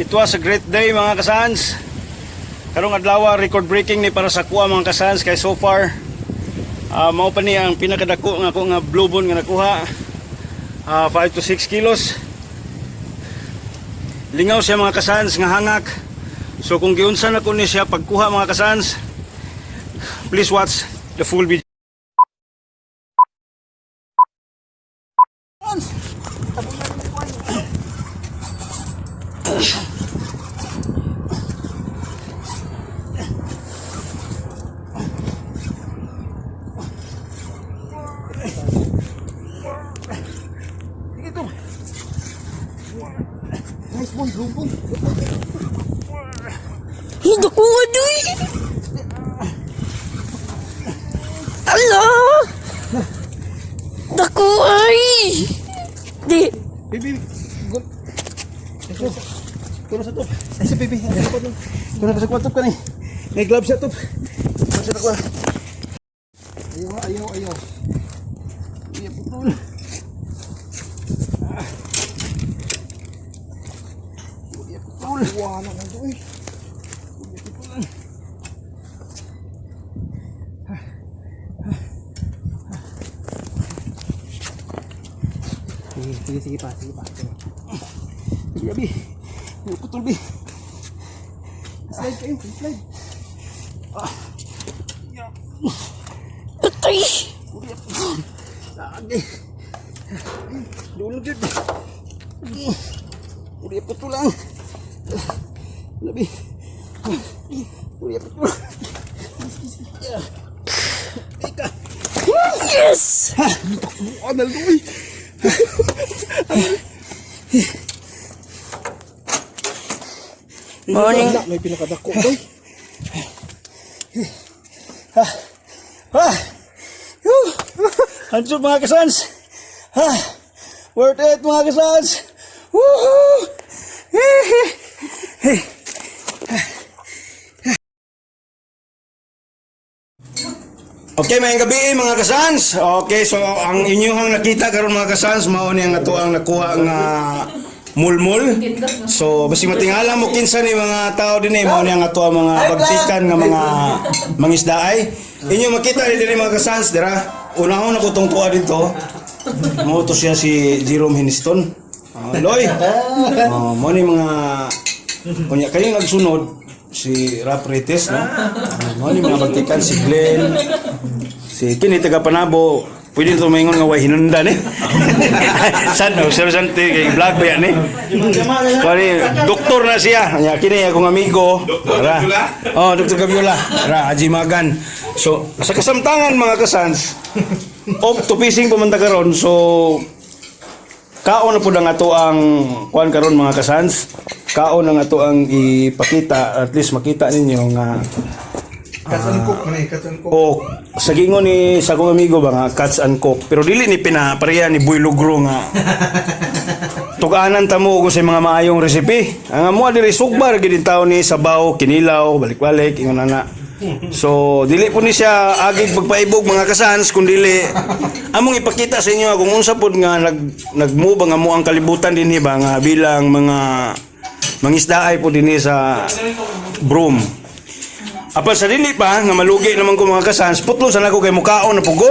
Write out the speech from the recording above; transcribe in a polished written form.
It was a great day mga kasans. Karong adlaw record breaking ni para sa kuha mga kasans kay so far mao pa ni ang pinakadako nga ako nga blue bone nga nakuha 5 to 6 kilos. Lingaw siya mga kasans nga hangak. So kung giunsa na ko ni siya pagkuha mga kasans, please watch the full video. Nice boy, lumpong. Hindi ko adoy. Ala! Dako ay! Di! Bibi, gol. Kuno sa top. Ay si Bibi, kuno sa top ka ni. May gloves sa top. Sa ko. Ayaw. Iya putol. Iya putol. Wala na to eh. Iya putol. Sige pa. Sige, Bi. Putol, Bi. Slide kayo, slide. Patay! Lagi. Dulu dud. Udah putol lang. Lebih. Udah putol. Yes! Anal tuh. Morning. May pinakadako boy. Hansip mga kasans. Worth it mga kasans. Woohoo! Okay, may gabi mga kasans. Okay, so ang inyong nakita karon mga kasans mao ni ang ato ang nakuha nga mulmul. So basi matingala mo kinsa ni mga tao dinhi mao ni ang ato ang mga bagtikan nga mga mangisdaay. Inyo makita ni dinhi mga kasans dira. Unahon ako tong tuwa dito. Mao to siya si Jerome Hiniston. Loy. Mao ni mga kunya kayo nagsunod si Raprites, no? Mao ni mga bagtikan si Glenn. Si kini taga Panabo, pwede ito maingon nga way hinundan eh. Sad no, seryoso kay vlog ba yan eh. Kani doktor na siya. Nya kini akong amigo. Ara. Oh, Dr. Gabiola. Ara, Haji Magan. So, sa kasamtangan mga kasans, off to fishing pumunta karon. So, kaon na po ang ato ang kuan karon mga kasans. Kaon ang ato ang ipakita, at least makita ninyo nga Cats and cook. o sa gingon ni sa akong amigo ba nga cats and cook, pero dili ni pinapareha ni Boy Lugro nga tuganan ta mo sa mga maayong recipe. Ang amo diri sugbar gid tawo ni sabaw, kinilaw, balik-balik ingon ana. So dili po ni siya agig pagpaibog mga kasans, kun dili among ipakita sa inyo kung unsa pod nga nagmove nga mo ang kalibutan dinhi ba nga bilang mga mangisdaay po dinhi sa Broome. Apal sa dili pa nga malugi naman ko mga kasans, putlon sa nako kay mukaon na pugo.